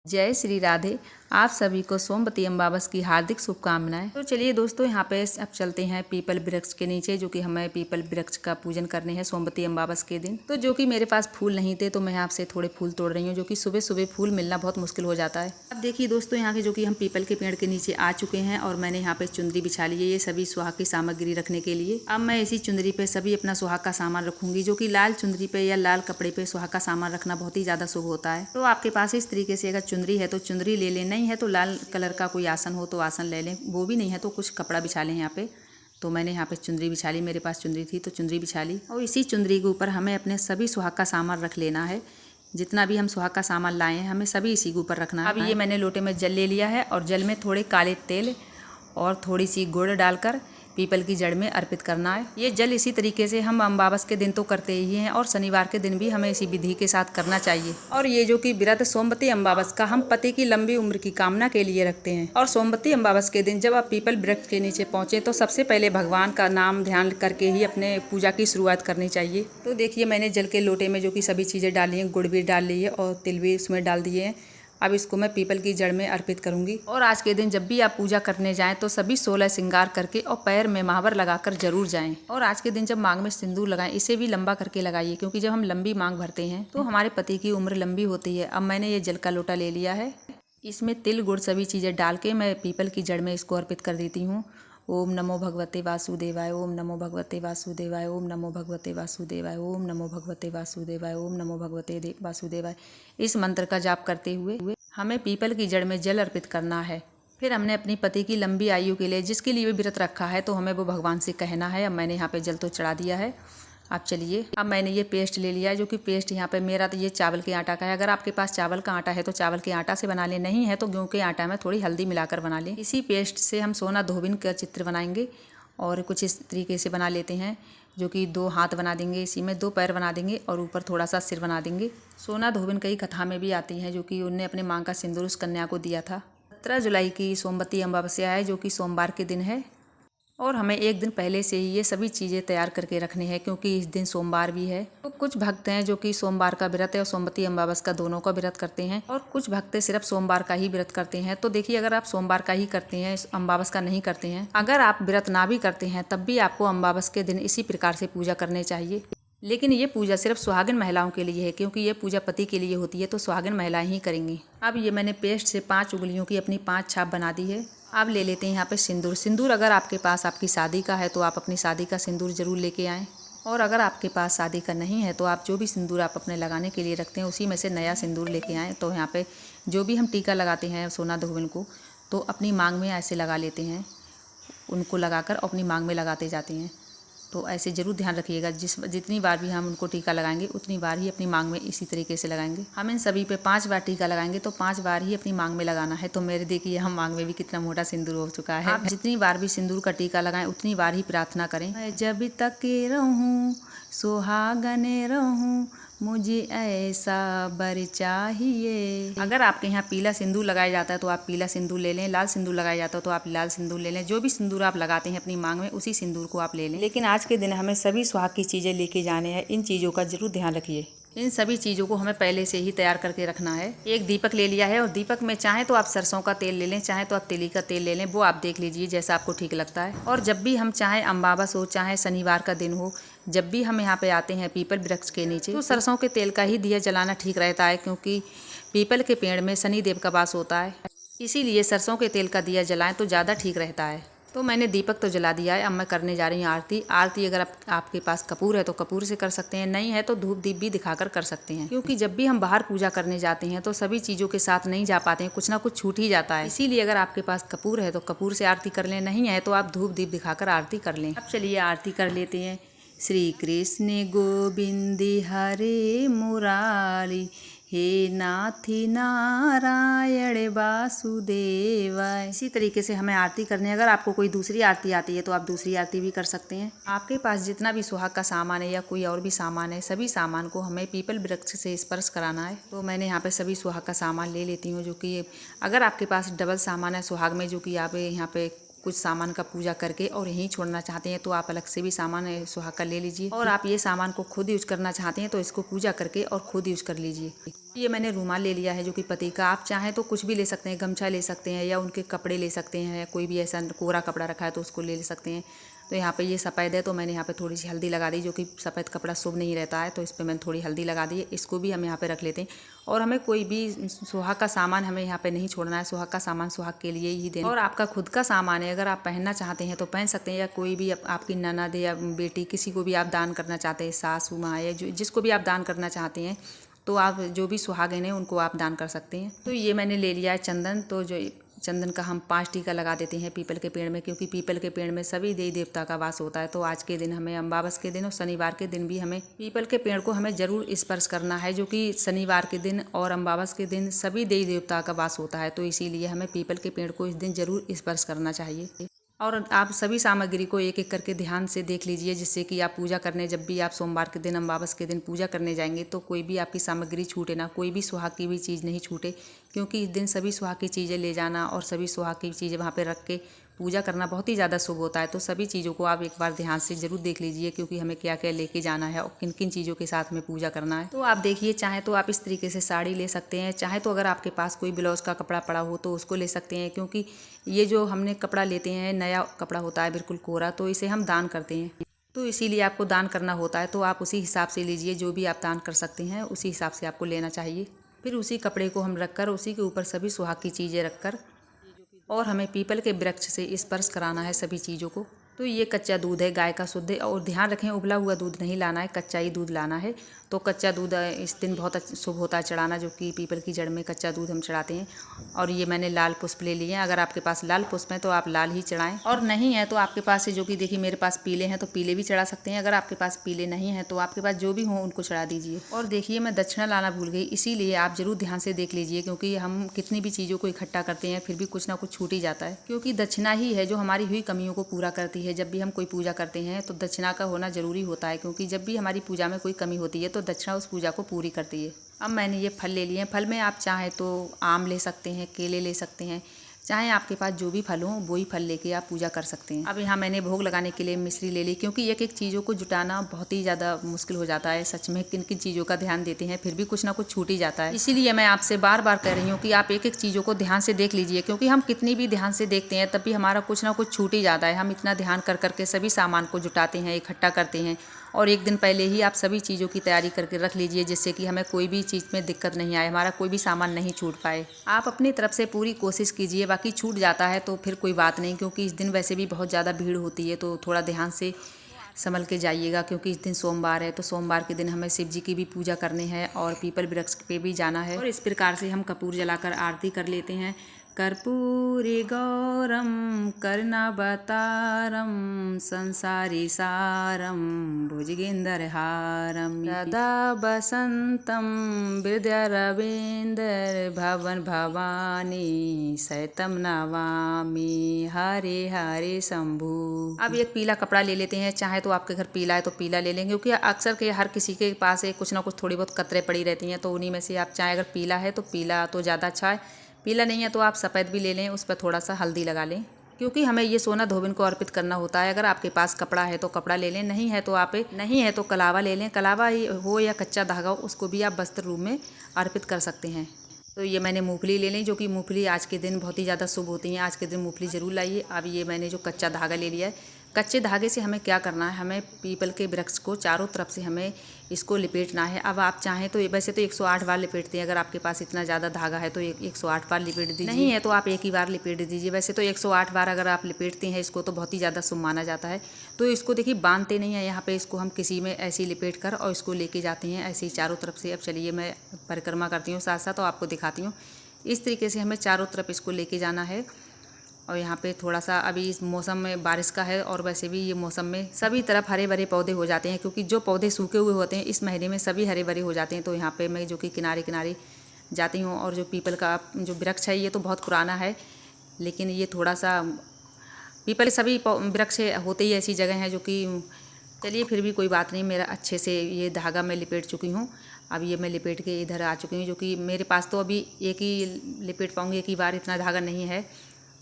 जय श्री राधे। आप सभी को सोमवती अमावस की हार्दिक शुभकामनाएं। तो चलिए दोस्तों, यहाँ पे अब चलते हैं पीपल वृक्ष के नीचे, जो कि हमें पीपल वृक्ष का पूजन करने हैं सोमवती अमावस के दिन। तो जो कि मेरे पास फूल नहीं थे, तो मैं आपसे थोड़े फूल तोड़ रही हूँ, जो कि सुबह सुबह फूल मिलना बहुत मुश्किल हो जाता है। अब देखिए दोस्तों, यहाँ के जो कि हम पीपल के पेड़ के नीचे आ चुके हैं और मैंने यहाँ पे चुंदरी बिछा ली है, ये सभी सुहाग की सामग्री रखने के लिए। अब मैं इसी चुंदरी पे सभी अपना सुहाग का सामान रखूंगी, जो कि लाल चुंदरी पे या लाल कपड़े पे सुहाग का सामान रखना बहुत ही ज्यादा शुभ होता है। तो आपके पास इस तरीके से अगर चुंदरी है तो चुंदरी ले लें, नहीं है तो लाल कलर का कोई आसन हो तो आसन ले लें, वो भी नहीं है तो कुछ कपड़ा बिछा लें यहाँ पे। तो मैंने यहाँ पे चुंदरी बिछा ली, मेरे पास चुंदरी थी तो चुंदरी बिछा ली। और इसी चुंदरी के ऊपर हमें अपने सभी सुहाग का सामान रख लेना है। जितना भी हम सुहाग का सामान लाए हैं हमें सभी इसी के ऊपर रखना है। अब ये मैंने लोटे में जल ले लिया है और जल में थोड़े काले तेल और थोड़ी सी गुड़ डालकर पीपल की जड़ में अर्पित करना है। ये जल इसी तरीके से हम अमावस के दिन तो करते ही हैं और शनिवार के दिन भी हमें इसी विधि के साथ करना चाहिए। और ये जो कि व्रत सोमवती अमावस का हम पति की लंबी उम्र की कामना के लिए रखते हैं। और सोमवती अमावस के दिन जब आप पीपल वृक्ष के नीचे पहुंचे तो सबसे पहले भगवान का नाम ध्यान करके ही अपने पूजा की शुरुआत करनी चाहिए। तो देखिए, मैंने जल के लोटे में जो कि सभी चीज़ें डाली हैं, गुड़ भी डाल ली है और तिल भी उसमें डाल दिए हैं। अब इसको मैं पीपल की जड़ में अर्पित करूंगी। और आज के दिन जब भी आप पूजा करने जाएं तो सभी 16 श्रृंगार करके और पैर में महावर लगाकर जरूर जाएं। और आज के दिन जब मांग में सिंदूर लगाएं, इसे भी लंबा करके लगाइए, क्योंकि जब हम लंबी मांग भरते हैं तो हमारे पति की उम्र लंबी होती है। अब मैंने ये जल का लोटा ले लिया है, इसमें तिल गुड़ सभी चीज़ें डाल के मैं पीपल की जड़ में इसको अर्पित कर देती हूँ। ओम नमो भगवते वासुदेवाय, ओम नमो भगवते वासुदेवाय, ओम नमो भगवते वासुदेवाय, ओम नमो भगवते वासुदेवाय, ओम नमो भगवते वासुदेवाय। इस मंत्र का जाप करते हुए हमें पीपल की जड़ में जल अर्पित करना है। फिर हमने अपनी पति की लंबी आयु के लिए जिसके लिए भी व्रत रखा है तो हमें वो भगवान से कहना है। अब मैंने यहाँ पे जल तो चढ़ा दिया है। अब चलिए, अब मैंने ये पेस्ट ले लिया है, जो कि पेस्ट यहाँ पे मेरा तो ये चावल के आटा का है। अगर आपके पास चावल का आटा है तो चावल के आटा से बना लें, नहीं है तो गेहूं के आटा में थोड़ी हल्दी मिलाकर बना लें। इसी पेस्ट से हम सोना धोबिन का चित्र बनाएंगे और कुछ इस तरीके से बना लेते हैं, जो कि 2 हाथ बना देंगे, इसी में 2 पैर बना देंगे और ऊपर थोड़ा सा सिर बना देंगे। सोना धोबिन कई कथा में भी आती हैं, जो कि उनने अपने मांग का सिंदूर उस कन्या को दिया था। 17 जुलाई की सोमवती अमावस्या है, जो कि सोमवार के दिन है। और हमें एक दिन पहले से ही ये सभी चीज़ें तैयार करके रखनी है, क्योंकि इस दिन सोमवार भी है। तो कुछ भक्त हैं जो कि सोमवार का व्रत है और सोमवती अमावस का दोनों का व्रत करते हैं, और कुछ भक्त सिर्फ सोमवार का ही व्रत करते हैं। तो देखिए, अगर आप सोमवार का ही करते हैं, अमावस का नहीं करते हैं, अगर आप व्रत ना भी करते हैं तब भी आपको अमावस के दिन इसी प्रकार से पूजा करनी चाहिए। लेकिन ये पूजा सिर्फ सुहागिन महिलाओं के लिए है, क्योंकि ये पूजा पति के लिए होती है, तो सुहागिन महिलाएं ही करेंगी। अब ये मैंने पेस्ट से 5 उंगलियों की अपनी 5 छाप बना दी है। अब ले लेते हैं यहाँ पे सिंदूर। सिंदूर अगर आपके पास आपकी शादी का है तो आप अपनी शादी का सिंदूर जरूर लेके आएँ, और अगर आपके पास शादी का नहीं है तो आप जो भी सिंदूर आप अपने लगाने के लिए रखते हैं उसी में से नया सिंदूर लेके आएँ। तो यहाँ पे जो भी हम टीका लगाते हैं सोना धोबिन को, तो अपनी मांग में ऐसे लगा लेते हैं, उनको लगाकर अपनी मांग में लगाते जाते हैं। तो ऐसे ज़रूर ध्यान रखिएगा, जितनी बार भी हम उनको टीका लगाएंगे उतनी बार ही अपनी मांग में इसी तरीके से लगाएंगे। हम इन सभी पे 5 बार टीका लगाएंगे तो 5 बार ही अपनी मांग में लगाना है। तो मेरे देखिए, हम मांग में भी कितना मोटा सिंदूर हो चुका है। आप जितनी बार भी सिंदूर का टीका लगाएं उतनी बार ही प्रार्थना करें, मैं जब तक रहूं सुहागने रहूं, मुझे ऐसा वर चाहिए। अगर आपके यहाँ पीला सिंदूर लगाया जाता है तो आप पीला सिंदूर ले लें, लाल सिंदूर लगाया जाता है तो आप लाल सिंदूर ले लें। जो भी सिंदूर आप लगाते हैं अपनी मांग में उसी सिंदूर को आप ले लें। लेकिन आज के दिन हमें सभी सुहाग की चीज़ें लेके जाने हैं, इन चीज़ों का जरूर ध्यान रखिए। इन सभी चीज़ों को हमें पहले से ही तैयार करके रखना है। एक दीपक ले लिया है और दीपक में चाहे तो आप सरसों का तेल ले लें, चाहे तो आप तिली का तेल ले लें, वो आप देख लीजिए जैसा आपको ठीक लगता है। और जब भी हम चाहे अमावस हो चाहे शनिवार का दिन हो, जब भी हम यहाँ पे आते हैं पीपल वृक्ष के नीचे, तो सरसों के तेल का ही दिया जलाना ठीक रहता है, क्योंकि पीपल के पेड़ में शनि देव का वास होता है। इसीलिए सरसों के तेल का दिया जलाएं तो ज़्यादा ठीक रहता है। तो मैंने दीपक तो जला दिया है। अब मैं करने जा रही हूँ आरती। आरती अगर आपके पास कपूर है तो कपूर से कर सकते हैं, नहीं है तो धूप दीप भी दिखाकर कर सकते हैं, क्योंकि जब भी हम बाहर पूजा करने जाते हैं तो सभी चीज़ों के साथ नहीं जा पाते हैं, कुछ ना कुछ छूट ही जाता है। इसीलिए अगर आपके पास कपूर है तो कपूर से आरती कर लें, नहीं है तो आप धूप दीप दिखाकर आरती कर लें। अब चलिए आरती कर लेते हैं। श्री कृष्ण गोविंद हरे मुरारी, हे नाथी नारायण वासुदेवाय। इसी तरीके से हमें आरती करनी है। अगर आपको कोई दूसरी आरती आती है तो आप दूसरी आरती भी कर सकते हैं। आपके पास जितना भी सुहाग का सामान है या कोई और भी सामान है, सभी सामान को हमें पीपल वृक्ष से स्पर्श कराना है। तो मैंने यहाँ पे सभी सुहाग का सामान ले लेती हूँ, जो कि अगर आपके पास डबल सामान है सुहाग में, जो कि आप यहाँ पे कुछ सामान का पूजा करके और यहीं छोड़ना चाहते हैं तो आप अलग से भी सामान सुहाग का ले लीजिए। और आप ये सामान को खुद यूज करना चाहते हैं तो इसको पूजा करके और खुद यूज कर लीजिए। ये मैंने रूमाल ले लिया है जो कि पति का। आप चाहें तो कुछ भी ले सकते हैं, गमछा ले सकते हैं या उनके कपड़े ले सकते हैं, या कोई भी ऐसा कोरा कपड़ा रखा है तो उसको ले सकते हैं। तो यहाँ पे ये सफ़ेद है तो मैंने यहाँ पे थोड़ी सी हल्दी लगा दी, जो कि सफ़ेद कपड़ा शुभ नहीं रहता है, तो इस पर मैंने थोड़ी हल्दी लगा दी है। इसको भी हम यहाँ पे रख लेते हैं। और हमें कोई भी सुहाग का सामान हमें यहाँ पे नहीं छोड़ना है। सुहाग का सामान सुहाग के लिए ही देना। और आपका खुद का सामान है, अगर आप पहनना चाहते हैं तो पहन सकते हैं, या कोई भी आपकी ननद या बेटी किसी को भी आप दान करना चाहते हैं, सासू माँ या जिसको भी आप दान करना चाहते हैं तो आप जो भी सुहागिन है उनको आप दान कर सकते हैं। तो ये मैंने ले लिया है चंदन। तो जो चंदन का हम 5 टीका लगा देते हैं पीपल के पेड़ में, क्योंकि पीपल के पेड़ में सभी देवी देवता का वास होता है। तो आज के दिन हमें अमावस के दिन और शनिवार के दिन भी हमें पीपल के पेड़ को हमें जरूर स्पर्श करना है, जो कि शनिवार के दिन और अमावस के दिन सभी देवी देवता का वास होता है। तो इसीलिए हमें पीपल के पेड़ को इस दिन जरूर स्पर्श करना चाहिए। और आप सभी सामग्री को एक एक करके ध्यान से देख लीजिए, जिससे कि आप पूजा करने, जब भी आप सोमवार के दिन अमावस के दिन पूजा करने जाएंगे तो कोई भी आपकी सामग्री छूटे ना, कोई भी सुहाग की भी चीज़ नहीं छूटे, क्योंकि इस दिन सभी सुहाग की चीज़ें ले जाना और सभी सुहाग की चीज़ें वहाँ पे रख के पूजा करना बहुत ही ज़्यादा शुभ होता है। तो सभी चीज़ों को आप एक बार ध्यान से ज़रूर देख लीजिए, क्योंकि हमें क्या क्या लेके जाना है और किन किन चीज़ों के साथ में पूजा करना है। तो आप देखिए, चाहे तो आप इस तरीके से साड़ी ले सकते हैं, चाहे तो अगर आपके पास कोई ब्लाउज़ का कपड़ा पड़ा हो तो उसको ले सकते हैं, क्योंकि ये जो हमने कपड़ा लेते हैं नया कपड़ा होता है बिल्कुल कोरा, तो इसे हम दान करते हैं। तो इसीलिए आपको दान करना होता है, तो आप उसी हिसाब से लीजिए, जो भी आप दान कर सकते हैं उसी हिसाब से आपको लेना चाहिए। फिर उसी कपड़े को हम रखकर उसी के ऊपर सभी सुहाग की चीज़ें रखकर और हमें पीपल के वृक्ष से स्पर्श कराना है सभी चीज़ों को। तो ये कच्चा दूध है गाय का शुद्ध, और ध्यान रखें उबला हुआ दूध नहीं लाना है, कच्चा ही दूध लाना है। तो कच्चा दूध इस दिन बहुत शुभ होता है चढ़ाना, जो कि पीपल की जड़ में कच्चा दूध हम चढ़ाते हैं। और ये मैंने लाल पुष्प ले लिए हैं। अगर आपके पास लाल पुष्प है तो आप लाल ही चढ़ाएं, और नहीं है तो आपके पास से, जो कि देखिए मेरे पास पीले हैं तो पीले भी चढ़ा सकते हैं। अगर आपके पास पीले नहीं है तो आपके पास जो भी हो उनको चढ़ा दीजिए। और देखिए मैं दक्षिणा लाना भूल गई, इसीलिए आप जरूर ध्यान से देख लीजिए, क्योंकि हम कितनी भी चीज़ों को इकट्ठा करते हैं फिर भी कुछ ना कुछ छूट ही जाता है, क्योंकि दक्षिणा ही है जो हमारी हुई कमियों को पूरा करती है। जब भी हम कोई पूजा करते हैं तो दक्षिणा का होना जरूरी होता है, क्योंकि जब भी हमारी पूजा में कोई कमी होती है तो दक्षिणा उस पूजा को पूरी करती है। अब मैंने ये फल ले लिए हैं। फल में आप चाहें तो आम ले सकते हैं, केले ले सकते हैं, चाहे आपके पास जो भी फल हो वही फल लेके आप पूजा कर सकते हैं। अब यहाँ मैंने भोग लगाने के लिए मिश्री ले ली, क्योंकि एक एक चीज़ों को जुटाना बहुत ही ज़्यादा मुश्किल हो जाता है। सच में किन किन चीज़ों का ध्यान देते हैं फिर भी कुछ ना कुछ छूट ही जाता है। इसीलिए मैं आपसे बार बार कह रही हूँ कि आप एक एक चीज़ों को ध्यान से देख लीजिए, क्योंकि हम कितनी भी ध्यान से देखते हैं तब भी हमारा कुछ ना कुछ छूट ही जाता है। हम इतना ध्यान कर करके सभी सामान को जुटाते हैं, इकट्ठा करते हैं, और एक दिन पहले ही आप सभी चीज़ों की तैयारी करके रख लीजिए, जिससे कि हमें कोई भी चीज़ में दिक्कत नहीं आए, हमारा कोई भी सामान नहीं छूट पाए। आप अपनी तरफ से पूरी कोशिश कीजिए, बाकी छूट जाता है तो फिर कोई बात नहीं, क्योंकि इस दिन वैसे भी बहुत ज़्यादा भीड़ होती है, तो थोड़ा ध्यान से संभल के जाइएगा, क्योंकि इस दिन सोमवार है। तो सोमवार के दिन हमें शिव जी की भी पूजा करनी है और पीपल वृक्ष पे भी जाना है। और इस प्रकार से हम कपूर जलाकर आरती कर लेते हैं। कर्पूरी गौरम कर्णावतारम संसारी सारम भुजगेंद्रहारम सदा बसंतम विद्यारविंदर भवन भवानी सैतम नवामि हरे हरे शंभु। अब एक पीला कपड़ा ले लेते हैं, चाहे तो आपके घर पीला है तो पीला ले लेंगे, क्योंकि अक्सर के हर किसी के पास कुछ ना कुछ थोड़ी बहुत कतरे पड़ी रहती हैं, तो उन्हीं में से आप चाहे अगर पीला है तो पीला तो ज़्यादा अच्छा है, पीला नहीं है तो आप सफ़ेद भी ले लें, उस पर थोड़ा सा हल्दी लगा लें, क्योंकि हमें ये सोना धोबिन को अर्पित करना होता है। अगर आपके पास कपड़ा है तो कपड़ा ले लें, नहीं है तो कलावा ले लें, कलावा ही हो या कच्चा धागा हो, उसको भी आप वस्त्र रूप में अर्पित कर सकते हैं। तो ये मैंने मूंगफली ले ली, जो कि मूंगफली आज के दिन बहुत ही ज़्यादा शुभ होती हैं, आज के दिन मूंगफली ज़रूर लाइए। अब ये मैंने जो कच्चा धागा ले लिया है, कच्चे धागे से हमें क्या करना है, हमें पीपल के वृक्ष को चारों तरफ से हमें इसको लिपेटना है। अब आप चाहें तो वैसे तो 108 बार लिपेटते हैं, अगर आपके पास इतना ज़्यादा धागा है तो 108 बार लिपेट दीजिए, नहीं है तो आप एक ही बार लिपेट दीजिए। वैसे तो 108 बार अगर आप लिपेटते हैं इसको तो बहुत ही ज़्यादा शुभ माना जाता है। तो इसको देखिए बांधते नहीं है यहाँ पे, इसको हम किसी में ऐसे ही लिपेट कर और इसको लेके जाते हैं ऐसे ही चारों तरफ से। अब चलिए मैं परिक्रमा करती हूँ साथ साथ, तो आपको दिखाती हूँ। इस तरीके से हमें चारों तरफ इसको लेके जाना है। और यहाँ पे थोड़ा सा अभी इस मौसम में बारिश का है, और वैसे भी ये मौसम में सभी तरफ हरे भरे पौधे हो जाते हैं, क्योंकि जो पौधे सूखे हुए होते हैं इस महीने में सभी हरे भरे हो जाते हैं। तो यहाँ पे मैं जो कि किनारे किनारे जाती हूँ, और जो पीपल का जो वृक्ष है ये तो बहुत पुराना है, लेकिन ये थोड़ा सा पीपल सभी वृक्ष होते ही ऐसी जगह हैं जो कि, चलिए फिर भी कोई बात नहीं, मेरा अच्छे से ये धागा मैं लिपेट चुकी हूँ। अब ये मैं लिपेट के इधर आ चुकी हूँ, जो कि मेरे पास तो अभी एक ही लिपेट पाऊँगी, एक ही बार, इतना धागा नहीं है।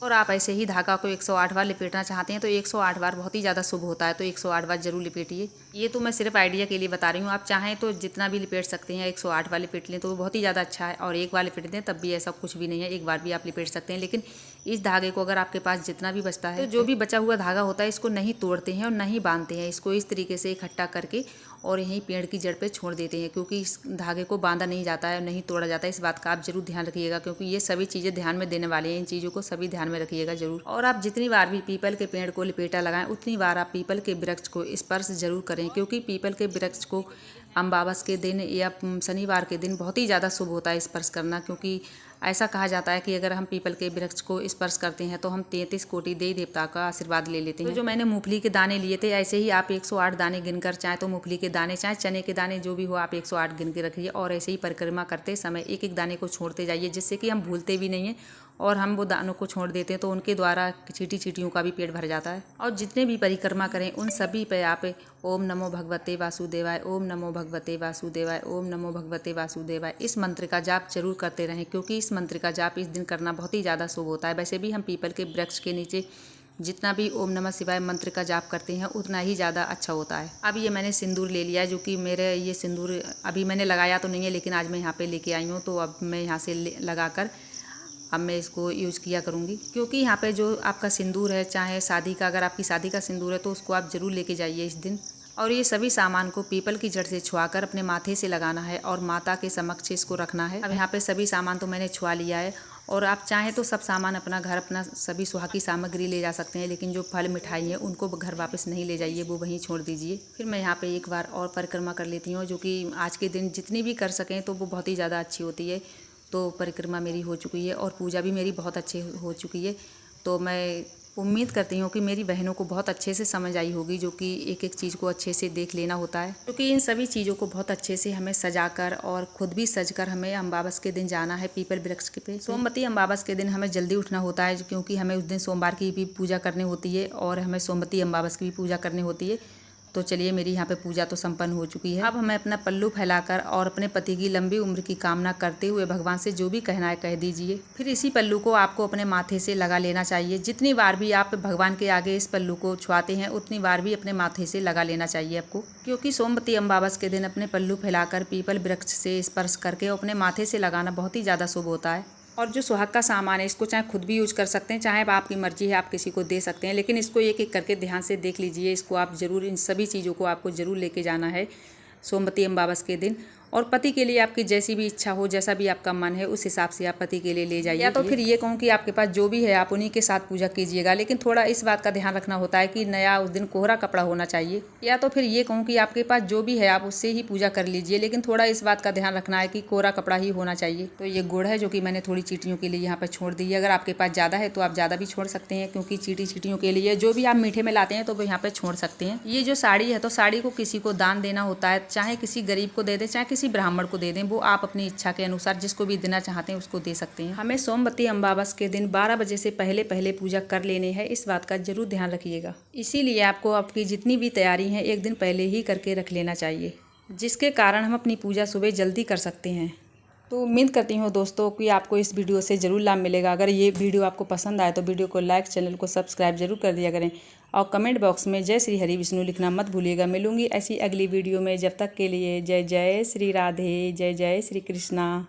और आप ऐसे ही धागा को 108 बार लपेटना चाहते हैं तो 108 बार बहुत ही ज़्यादा शुभ होता है, तो 108 बार जरूर लपेटिए। ये तो मैं सिर्फ आइडिया के लिए बता रही हूँ, आप चाहें तो जितना भी लपेट सकते हैं, 108 बार लपेट लें तो वो बहुत ही ज़्यादा अच्छा है। और एक बार लपेट दें तब भी ऐसा कुछ भी नहीं है, एक बार भी आप लपेट सकते हैं। लेकिन इस धागे को अगर आपके पास जितना भी बचता है, तो जो भी बचा हुआ धागा होता है इसको नहीं तोड़ते हैं और नहीं बांधते हैं, इसको इस तरीके से इकट्ठा करके और यहीं पेड़ की जड़ पे छोड़ देते हैं, क्योंकि इस धागे को बांधा नहीं जाता है और नहीं तोड़ा जाता है। इस बात का आप जरूर ध्यान रखिएगा, क्योंकि ये सभी चीज़ें ध्यान में देने वाले हैं, इन चीज़ों को सभी ध्यान में रखिएगा जरूर। और आप जितनी बार भी पीपल के पेड़ को लपेटा लगाएं उतनी बार आप पीपल के वृक्ष को स्पर्श जरूर करें, क्योंकि पीपल के वृक्ष को अमावस के दिन या शनिवार के दिन बहुत ही ज़्यादा शुभ होता है स्पर्श करना, क्योंकि ऐसा कहा जाता है कि अगर हम पीपल के वृक्ष को स्पर्श करते हैं तो हम 33 कोटि देवी देवता का आशीर्वाद ले लेते हैं। तो जो मैंने मूंगफली के दाने लिए थे, ऐसे ही आप 108 दाने गिनकर, चाहे तो मूंगफली के दाने चाहे चने के दाने जो भी हो, आप 108 गिन के रखिए और ऐसे ही परिक्रमा करते समय एक एक दाने को छोड़ते जाइए, जिससे कि हम भूलते भी नहीं हैं। और हम वो दानों को छोड़ देते हैं तो उनके द्वारा चींटी चींटियों का भी पेट भर जाता है। और जितने भी परिक्रमा करें उन सभी पे आप ओम नमो भगवते वासुदेवाय, ओम नमो भगवते वासुदेवाय, ओम नमो भगवते वासुदेवाय, इस मंत्र का जाप जरूर करते रहें, क्योंकि इस मंत्र का जाप इस दिन करना बहुत ही ज़्यादा शुभ होता है। वैसे भी हम पीपल के वृक्ष के नीचे जितना भी ओम नमः शिवाय मंत्र का जाप करते हैं उतना ही ज़्यादा अच्छा होता है। अब ये मैंने सिंदूर ले लिया है, जो कि मेरे ये सिंदूर अभी मैंने लगाया तो नहीं है, लेकिन आज मैं यहाँ पे लेके आई हूँ, तो अब मैं यहाँ से लगाकर अब मैं इसको यूज़ किया करूँगी। क्योंकि यहाँ पे जो आपका सिंदूर है, चाहे शादी का, अगर आपकी शादी का सिंदूर है तो उसको आप ज़रूर लेके जाइए इस दिन। और ये सभी सामान को पीपल की जड़ से छुआकर अपने माथे से लगाना है और माता के समक्ष इसको रखना है। अब यहाँ पे सभी सामान तो मैंने छुआ लिया है, और आप चाहें तो सब सामान अपना घर, अपना सभी सुहाग की सामग्री ले जा सकते हैं, लेकिन जो फल मिठाई है उनको घर वापस नहीं ले जाइए, वो वहीं छोड़ दीजिए। फिर मैं यहाँ पे एक बार और परिक्रमा कर लेती हूँ, जो कि आज के दिन जितनी भी कर सकें तो वो बहुत ही ज़्यादा अच्छी होती है। तो परिक्रमा मेरी हो चुकी है और पूजा भी मेरी बहुत अच्छी हो चुकी है। तो मैं उम्मीद करती हूँ कि मेरी बहनों को बहुत अच्छे से समझ आई होगी, जो कि एक एक चीज़ को अच्छे से देख लेना होता है, क्योंकि इन सभी चीज़ों को बहुत अच्छे से हमें सजाकर और खुद भी सजकर हमें अमावस के दिन जाना है पीपल वृक्ष के पे। सोमवती अमावस के दिन हमें जल्दी उठना होता है, क्योंकि हमें उस दिन सोमवार की भी पूजा करनी होती है और हमें सोमवती अमावस की भी पूजा करनी होती है। तो चलिए, मेरी यहाँ पे पूजा तो संपन्न हो चुकी है। अब हमें अपना पल्लू फैलाकर और अपने पति की लंबी उम्र की कामना करते हुए भगवान से जो भी कहना है कह दीजिए। फिर इसी पल्लू को आपको अपने माथे से लगा लेना चाहिए। जितनी बार भी आप भगवान के आगे इस पल्लू को छुआते हैं उतनी बार भी अपने माथे से लगा लेना चाहिए आपको, क्योंकि सोमवती अमावस के दिन अपने पल्लू फैलाकर पीपल वृक्ष से स्पर्श करके अपने माथे से लगाना बहुत ही ज़्यादा शुभ होता है। और जो सुहाग का सामान है इसको चाहे खुद भी यूज कर सकते हैं, चाहे आपकी मर्जी है आप किसी को दे सकते हैं, लेकिन इसको एक एक करके ध्यान से देख लीजिए। इसको आप ज़रूर, इन सभी चीज़ों को आपको ज़रूर लेके जाना है सोमवती अमावस के दिन। और पति के लिए आपकी जैसी भी इच्छा हो, जैसा भी आपका मन है, उस हिसाब से आप पति के लिए ले जाइए। या तो फिर ये कहूँ कि आपके पास जो भी है आप उन्हीं के साथ पूजा कीजिएगा, लेकिन थोड़ा इस बात का ध्यान रखना होता है कि नया उस दिन कोहरा कपड़ा होना चाहिए। या तो फिर ये कहूँ कि आपके पास जो भी है आप उससे ही पूजा कर लीजिए, लेकिन थोड़ा इस बात का ध्यान रखना है कि कोहरा कपड़ा ही होना चाहिए। तो ये गुड़ है जो कि मैंने थोड़ी चींटियों के लिए यहाँ पर छोड़ दी है। अगर आपके पास ज़्यादा है तो आप ज़्यादा भी छोड़ सकते हैं, क्योंकि चींटियों के लिए जो भी आप मीठे में लाते हैं तो वो यहाँ पे छोड़ सकते हैं। ये जो साड़ी है, तो साड़ी को किसी को दान देना होता है, चाहे किसी गरीब को दे दें, चाहे किसी ब्राह्मण को दे दें, वो आप अपनी इच्छा के अनुसार जिसको भी देना चाहते हैं उसको दे सकते हैं। हमें सोमवती अमावस के दिन 12 बजे से पहले पहले पूजा कर लेनी है, इस बात का जरूर ध्यान रखिएगा। इसीलिए आपको आपकी जितनी भी तैयारी है एक दिन पहले ही करके रख लेना चाहिए, जिसके कारण हम अपनी पूजा सुबह जल्दी कर सकते हैं। तो उम्मीद करती हूँ दोस्तों कि आपको इस वीडियो से ज़रूर लाभ मिलेगा। अगर ये वीडियो आपको पसंद आए तो वीडियो को लाइक, चैनल को सब्सक्राइब जरूर कर दिया करें और कमेंट बॉक्स में जय श्री हरि विष्णु लिखना मत भूलिएगा। मिलूंगी ऐसी अगली वीडियो में, जब तक के लिए जय जय श्री राधे, जय जय श्री कृष्णा।